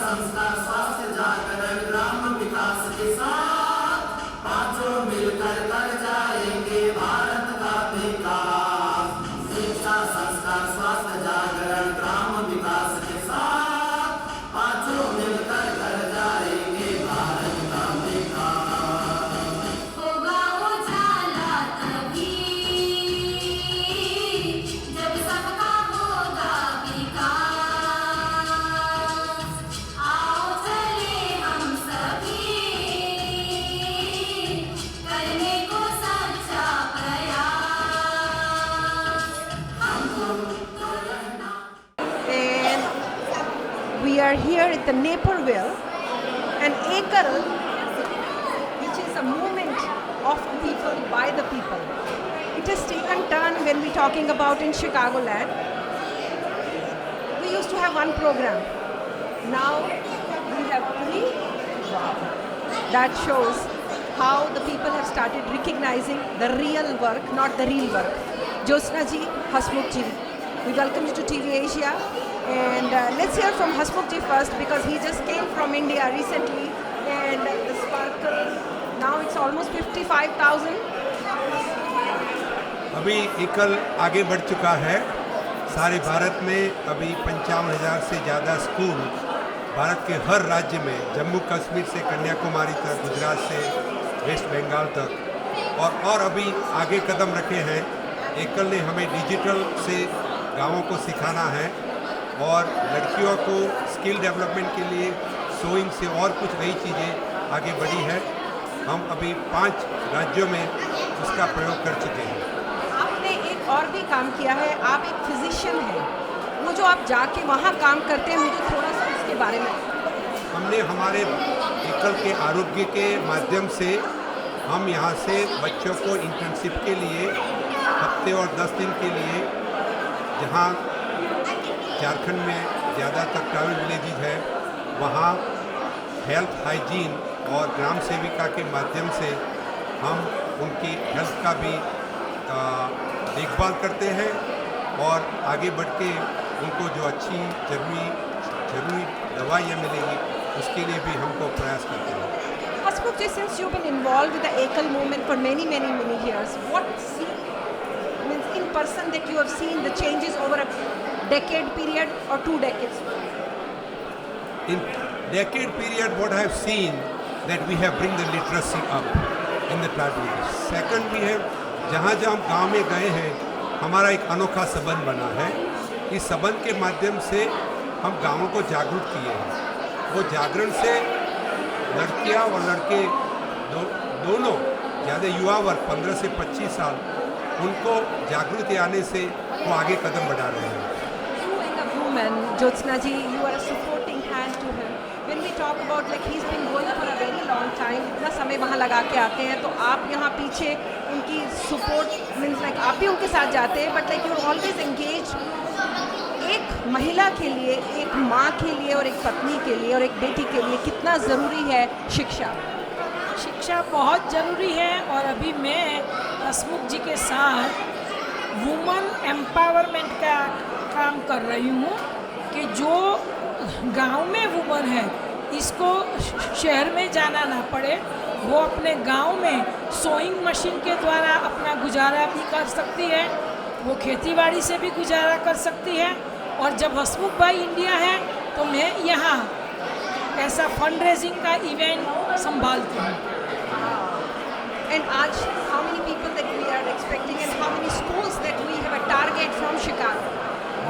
संस्कार स्वास्थ्य जागरण ग्राम विकास के साथ पांचों मिलकर कर जाएंगे भारत का विकास। शिक्षा संस्कार स्वास्थ्य जागरण ग्राम विकास के साथ पांचों मिलकर कर जाएंगे भारत का विकास। होगा उजाला तभी जब सबका होगा विकास। आओ चले हम सभी करने को सच्चा प्रयास। And we are here at the Naperville, and Ekal, which is a movement of the people by the people. It has taken turn when we're talking about in Chicagoland. We used to have one program. Now we have three. Wow. That shows how the people have started recognizing the real work, not the real work. Jyotsna ji, Hasmukh ji, we welcome you to TV Asia. And let's hear from Hasmukh ji first, because he just came from India recently, and the sparkle, now it's almost 55,000. अभी एकल आगे बढ़ चुका है। सारे भारत में अभी 55,000 से ज़्यादा स्कूल भारत के हर राज्य में, जम्मू कश्मीर से कन्याकुमारी तक, गुजरात से वेस्ट बंगाल तक, और अभी आगे कदम रखे हैं। एकल ने हमें डिजिटल से गाँवों को सिखाना है, और लड़कियों को स्किल डेवलपमेंट के लिए सोइंग से और कुछ नई चीज़ें आगे बढ़ी है। हम अभी 5 राज्यों में उसका प्रयोग कर चुके हैं। आपने एक और भी काम किया है, आप एक फिजिशियन हैं। वो जो आप जाके वहाँ काम करते हैं, मुझे थोड़ा सा उसके बारे में। हमने हमारे एकल के आरोग्य के माध्यम से हम यहाँ से बच्चों को इंटर्नशिप के लिए हफ्ते और 10 दिन के लिए, जहाँ झारखंड में ज़्यादातर ट्राइबल विलेजेज है, वहाँ हेल्थ हाइजीन और ग्राम सेविका के माध्यम से हम उनकी हेल्थ का भी देखभाल करते हैं, और आगे बढ़ के उनको जो अच्छी जरूरी दवाइयाँ मिलेगी उसके लिए भी हमको प्रयास करते हैं। Hasmukh ji, since you've been involved with the Ekal movement for many years, what means in person that you have seen the changes over a decade period or 2 decades? In decade period, what I have seen that we have bring the literacy up in the tribal villages. Second, we have जहाँ हम गांव में गए हैं, हमारा एक अनोखा संबंध बना है। इस संबंध के माध्यम से हम गांवों को जागरूक किए हैं। वो जागरण से लड़कियां और लड़के दोनों ज़्यादा युवा वर्ग 15 से 25 साल, उनको जागृति आने से वो आगे कदम बढ़ा रहे हैं। You and a woman, Jyotsna ji, you are a supporting hand to him. When we talk about like he's been going for a very long time, इतना समय वहाँ लगा के आते हैं, तो आप यहाँ पीछे उनकी support means like आप भी उनके साथ जाते हैं, but like you're always engaged. एक महिला के लिए, एक माँ के लिए और एक पत्नी के लिए और एक बेटी के लिए कितना ज़रूरी है शिक्षा? शिक्षा बहुत ज़रूरी है। और अभी मैं हसमुख जी के साथ वुमन एम्पावरमेंट का काम कर रही हूँ, कि जो गांव में वुमन है, इसको शहर में जाना ना पड़े, वो अपने गांव में सोइंग मशीन के द्वारा अपना गुजारा भी कर सकती है, वो खेतीबाड़ी से भी गुजारा कर सकती है। और जब हसमुख भाई इंडिया है, तो मैं यहाँ ऐसा फंड रेजिंग का इवेंट संभालती हूँ। And आज how many people that we are expecting and how many schools that we have a target from Chicago?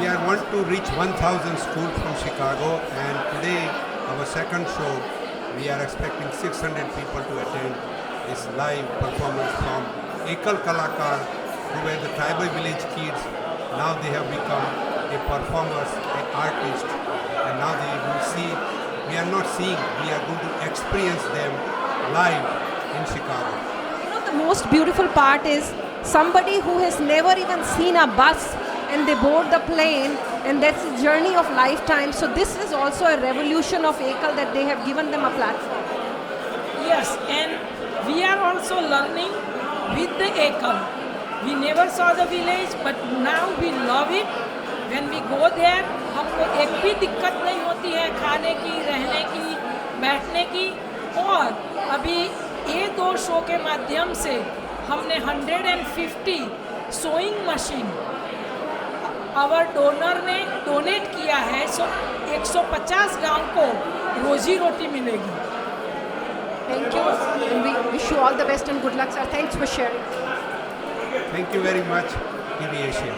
We are want to reach 1,000 schools from Chicago, and today our second show, we are expecting 600 people to attend this live performance from Ekal Kalakar, who were the tribal village kids. Now they have become a performers, an artist, and now they will see. We are not seeing, we are going to experience them live in Chicago. You know, the most beautiful part is somebody who has never even seen a bus and they board the plane, and that's a journey of lifetime. So this is also a revolution of Ekal, that they have given them a platform. Yes, and we are also learning with the Ekal. We never saw the village, but now we love it. When we go there, हमको एक भी दिक्कत नहीं होती। होती है खाने की, रहने की, बैठने की। और अभी ये 2 शो के माध्यम से हमने 150 सोइंग मशीन आवर डोनर ने डोनेट किया है। 150 गांव को रोजी रोटी मिलेगी। Thank you, and we wish you all the best and good luck, sir. Thanks for sharing. Thank you very much, TV Asia.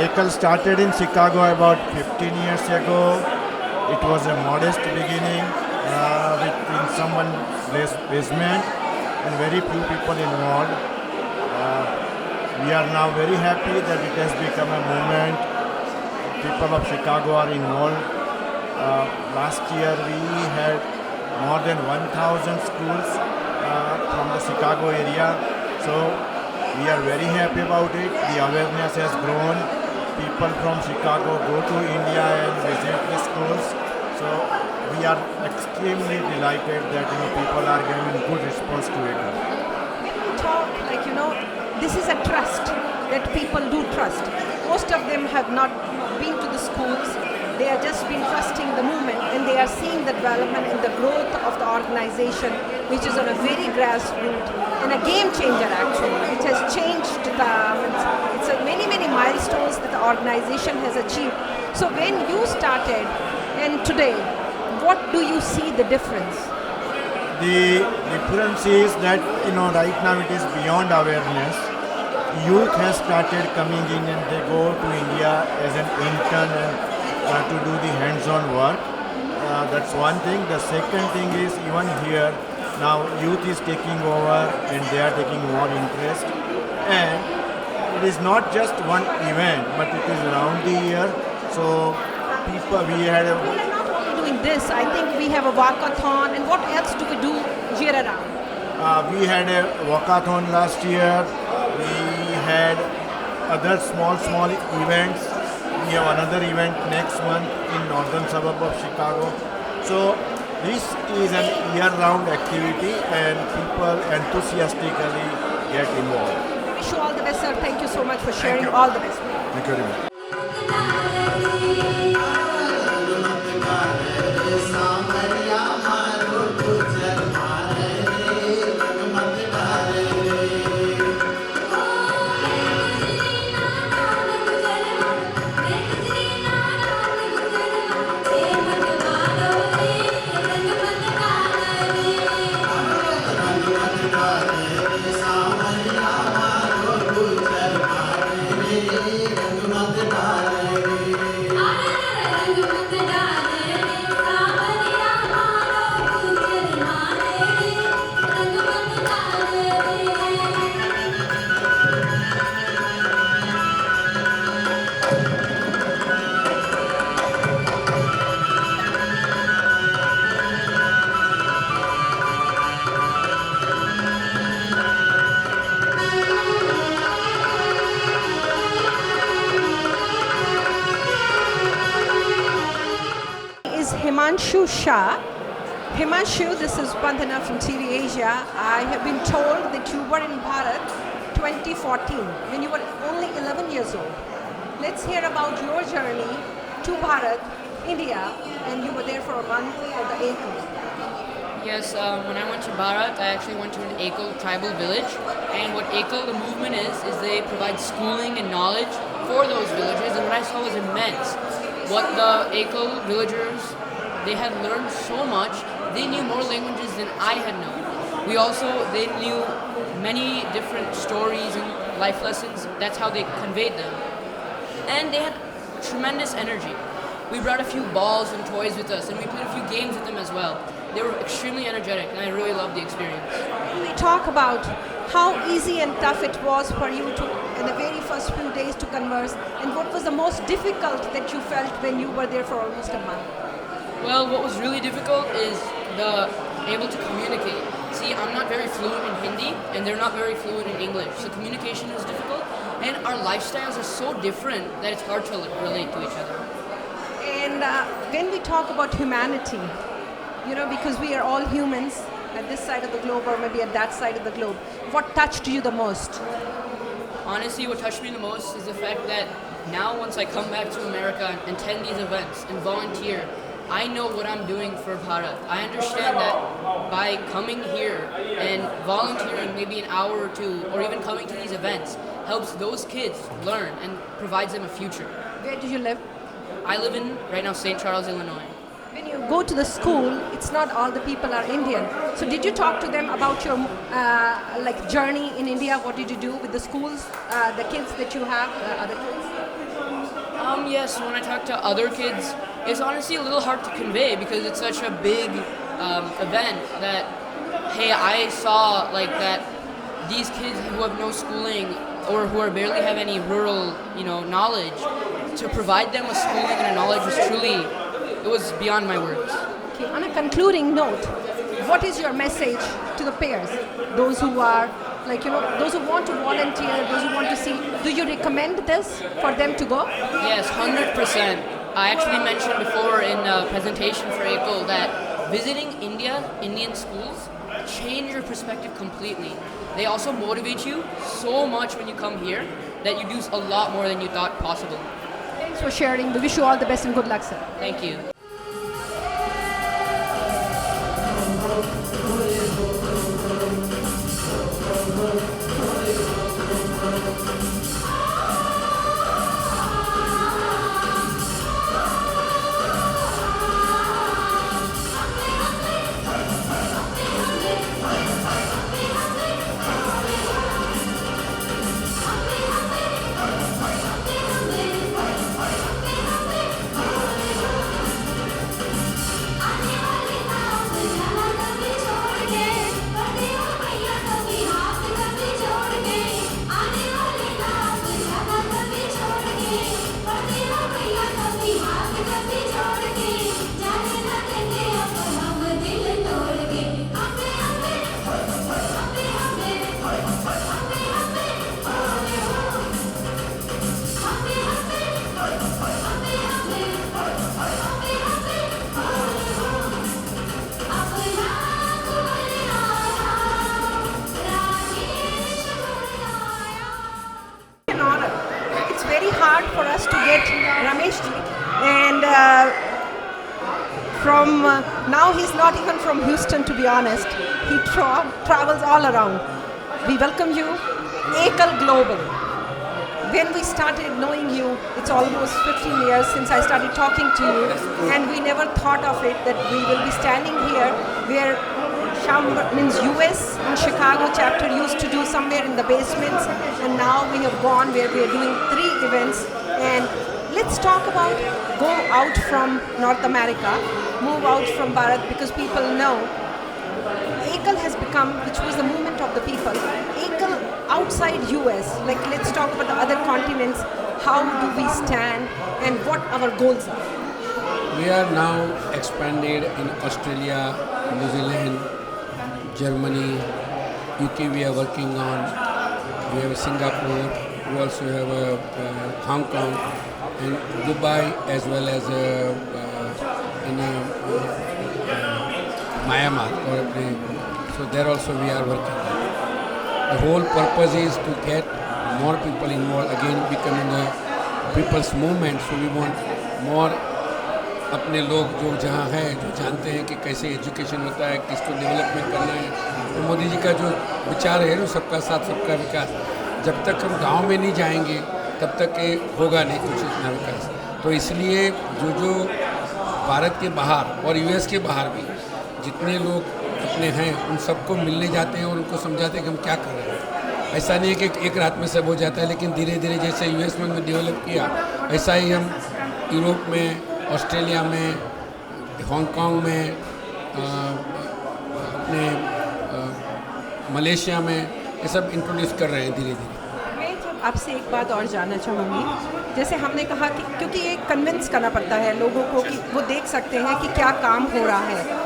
Ekal started in Chicago about 15 years ago. It was a modest beginning in someone's basement and very few people involved. We are now very happy that it has become a movement. People of Chicago are involved. Last year we had more than 1,000 schools from the Chicago area. So we are very happy about it. The awareness has grown. People from Chicago go to India and visit the schools. So we are extremely delighted that people are giving good response to it. When we talk, this is a trust that people do trust. Most of them have not been to the schools. They have just been trusting the movement, and they are seeing the development and the growth of the organization, which is on a very grassroots and a game changer actually. It has changed it's many milestones that the organization has achieved. So when you started and today, what do you see the difference? The difference is that right now it is beyond awareness. Youth has started coming in and they go to India as an intern and to do the hands-on work. That's one thing. The second thing is even here now youth is taking over and they are taking more interest. And it is not just one event, but it is around the year. So we had a... We are not only doing this. I think we have a walkathon, and what else do we do year around? We had a walkathon last year. We had other small events. We have another event next month in northern suburb of Chicago. So this is an year-round activity and people enthusiastically get involved. Wish you all the best, sir. Thank you so much for sharing. you. All the best. Thank you very much. Is Himanshu Shah. Himanshu, this is Vandana from TV Asia. I have been told that you were in Bharat 2014 when you were only 11 years old. Let's hear about your journey to Bharat, India, and you were there for a month at the Ekal. Yes, when I went to Bharat, I actually went to an Ekal tribal village. And what Ekal, the movement is they provide schooling and knowledge for those villages. And what I saw was immense. What the Ekal villagers, they had learned so much. They knew more languages than I had known. They knew many different stories and life lessons. That's how they conveyed them. And they had tremendous energy. We brought a few balls and toys with us, and we played a few games with them as well. They were extremely energetic, and I really loved the experience. We talk about how easy and tough it was for you to, in the very first few days, to converse, and what was the most difficult that you felt when you were there for almost a month? Well, what was really difficult is able to communicate. See, I'm not very fluent in Hindi, and they're not very fluent in English, so communication is difficult, and our lifestyles are so different that it's hard to relate to each other. And when we talk about humanity, because we are all humans at this side of the globe or maybe at that side of the globe, what touched you the most? Honestly, what touched me the most is the fact that now once I come back to America and attend these events and volunteer, I know what I'm doing for Bharat. I understand that by coming here and volunteering maybe an hour or two, or even coming to these events, helps those kids learn and provides them a future. Where do you live? I live in, right now, St. Charles, Illinois. When you go to the school, it's not all the people are Indian. So did you talk to them about your journey in India? What did you do with the schools, the kids that you have, other kids? Yes, when I talk to other kids, it's honestly a little hard to convey because it's such a big event that, hey, I saw that these kids who have no schooling or who barely have any rural, knowledge, to provide them with schooling and a knowledge was truly, it was beyond my words. Okay, on a concluding note, what is your message to the peers, those who are those who want to volunteer, those who want to see? Do you recommend this for them to go? Yes, 100%. I actually mentioned before in a presentation for Ekal that visiting Indian schools, change your perspective completely. They also motivate you so much when you come here that you do a lot more than you thought possible. Thanks for sharing. We wish you all the best and good luck, sir. Thank you. from now he's not even from Houston, to be honest. He travels all around. We welcome you, Ekal Global. When we started knowing you, it's almost 15 years since I started talking to you, and we never thought of it that we will be standing here where means US and Chicago chapter used to do somewhere in the basements, and now we have gone where we are doing 3 events. And let's talk about go out from North America, move out from Bharat, because people know Ekal has become, which was the movement of the people, Ekal outside US. Like, let's talk about the other continents. How do we stand and what our goals are? We are now expanded in Australia, New Zealand, Germany, UK we are working on. We have Singapore, we also have Hong Kong and Dubai, as well as in Myanmar. So there also we are working on. The whole purpose is to get more people involved, again becoming a people's movement. So we want more अपने लोग जो जहाँ हैं, जो जानते हैं कि कैसे एजुकेशन होता है, किसको डेवलपमेंट करना है. तो मोदी जी का जो विचार है ना, सबका साथ सबका विकास, जब तक हम गांव में नहीं जाएंगे तब तक ये होगा नहीं कुछ इतना विकास. तो इसलिए जो भारत के बाहर और यूएस के बाहर भी जितने लोग अपने हैं उन सबको मिलने जाते हैं और उनको समझाते हैं कि हम क्या कर रहे हैं. ऐसा नहीं है कि एक रात में सब हो जाता है, लेकिन धीरे धीरे जैसे यूएस में डेवलप किया, ऐसा ही हम यूरोप में, ऑस्ट्रेलिया में, हांगकांग में, अपने मलेशिया में ये सब इंट्रोड्यूस कर रहे हैं धीरे धीरे. मैं जब आपसे एक बात और जानना चाहूँगी, जैसे हमने कहा कि क्योंकि ये कन्विंस करना पड़ता है लोगों को कि वो देख सकते हैं कि क्या काम हो रहा है.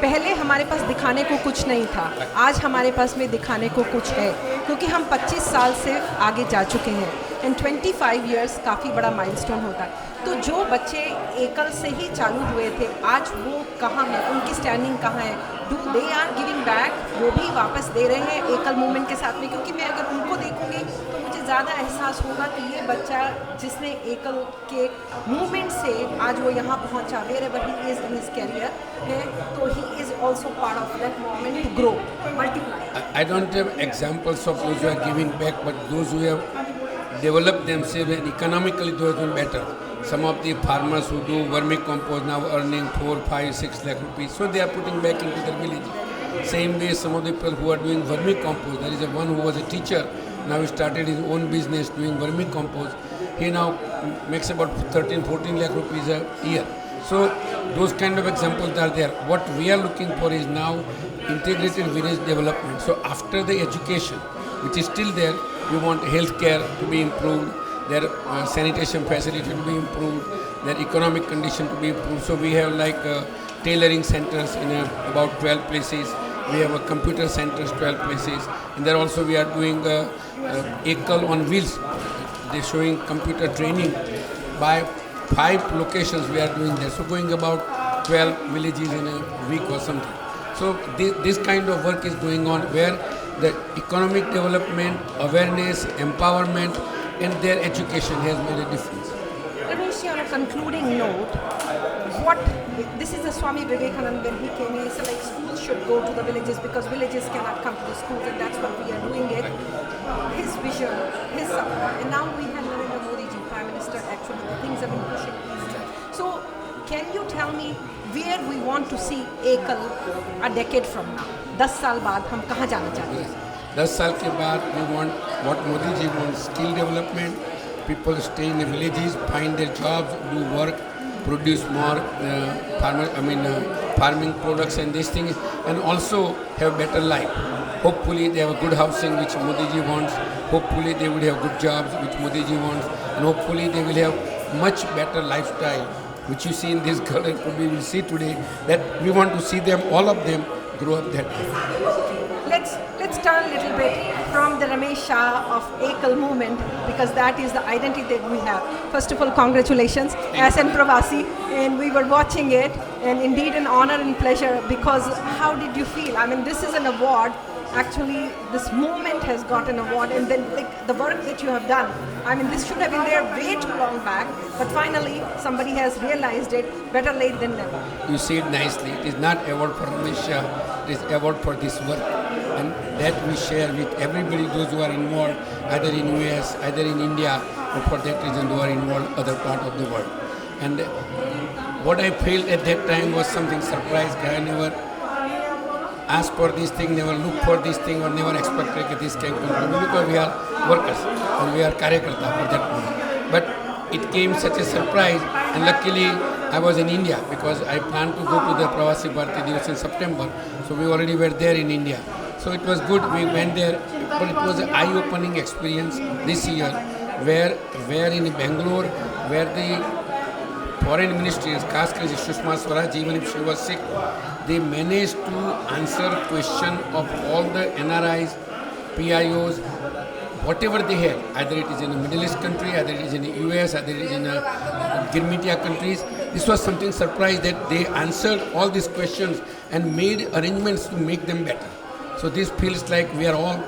पहले हमारे पास दिखाने को कुछ नहीं था, आज हमारे पास में दिखाने को कुछ है, क्योंकि हम 25 साल से आगे जा चुके हैं. एंड 25 इयर्स काफ़ी बड़ा माइलस्टोन होता है. तो जो बच्चे एकल से ही चालू हुए थे, आज वो कहाँ हैं, उनकी स्टैंडिंग कहाँ है? Do they are giving back? वो भी वापस दे रहे हैं एकल मूवमेंट के साथ में? क्योंकि मैं अगर उनको देखूँगी तो मुझे ज़्यादा एहसास होगा कि ये बच्चा जिसने एकल के मूवमेंट से आज वो यहाँ पहुँचा, wherever he is in his career है, तो he is also part of that movement to grow, multiply. I don't have examples of those who are giving back, but those who have developed themselves and economically they have done better. Some of the farmers who do vermicompost now earning 4, 5, 6 lakh rupees, so they are putting back into their village. Same way, some of the people who are doing vermicompost, there is one who was a teacher, now he started his own business doing vermicompost. He now makes about 13, 14 lakh rupees a year. So those kind of examples are there. What we are looking for is now integrated village development. So after the education, which is still there, we want healthcare to be improved, their sanitation facility to be improved, their economic condition to be improved. So we have like tailoring centers in about 12 places. We have a computer centers 12 places, and there also we are doing Ekal on wheels. They're showing computer training by 5 locations we are doing there. So going about 12 villages in a week or something. So this kind of work is going on where the economic development, awareness, empowerment, and their education has made a difference. Ramesh, on a concluding note, this is the Swami Vivekananda when he came here, he said like schools should go to the villages because villages cannot come to the schools, and that's what we are doing it. His vision, his support, and now we have Narendra Modi ji, Prime Minister, actually the things have been pushing easily. So can you tell me where we want to see Ekal a decade from now? 10 साल बाद हम कहाँ जाना चाहते हैं? 10 साल के बाद we want what Modi ji wants: skill development, people stay in the villages, find their jobs, do work, produce more farming products and these things, and also have better life. Hopefully they have a good housing which Modi ji wants. Hopefully they will have good jobs which Modi ji wants, and hopefully they will have much better lifestyle which you see in this girl and we will see today, that we want to see them, all of them, grow up that way. Let's turn a little bit from the Ramesh Shah of Ekal movement, because that is the identity that we have. First of all, congratulations as an Pravasi, and we were watching it, and indeed an honor and pleasure, because how did you feel? I mean, this is an award actually this movement has got an award, and then like the work that you have done. I mean, this should have been there way too long back, but finally somebody has realized it. Better late than never. You said nicely. It is not award for Malaysia. It is award for this work, and that we share with everybody, those who are involved, either in US, either in India, or for that reason who are involved other part of the world. And what I felt at that time was something surprised. I never asked for this thing, never looked for this thing, or never expected that this can come from me, because we are workers and we are karyakarta for that moment. But it came such a surprise, and luckily I was in India because I planned to go to the Pravasi Bharati Divas in September. So we already were there in India. So it was good. We went there, but it was an eye-opening experience this year, where in Bangalore, where the foreign ministries, Khaskar Sushma Swaraj, even if she was sick, they managed to answer question of all the NRIs, PIOs, whatever they have, either it is in a Middle East country, either it is in the US, either it is in Girmitia countries. This was something surprise that they answered all these questions and made arrangements to make them better. So this feels like we are all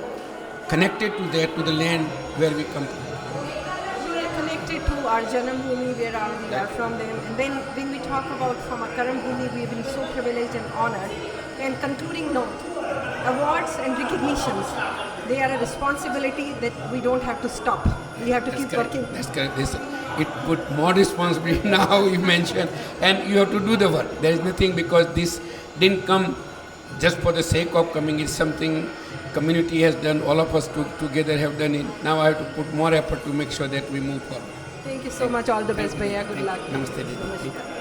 connected to that, to the land where we come from. We are connected to our Janambhumi, where we are from them. And then when we talk about from our Karambhumi, we have been so privileged and honored. And concluding note, awards and recognitions, they are a responsibility that we don't have to stop. We have to keep working. That's correct. It put more responsibility now, you mentioned, and you have to do the work. There is nothing, because this didn't come just for the sake of coming. It's something community has done, all of us together have done it. Now I have to put more effort to make sure that we move forward. Thank you so much. All the best, Bhaiya. Good luck. Namaste. Didi.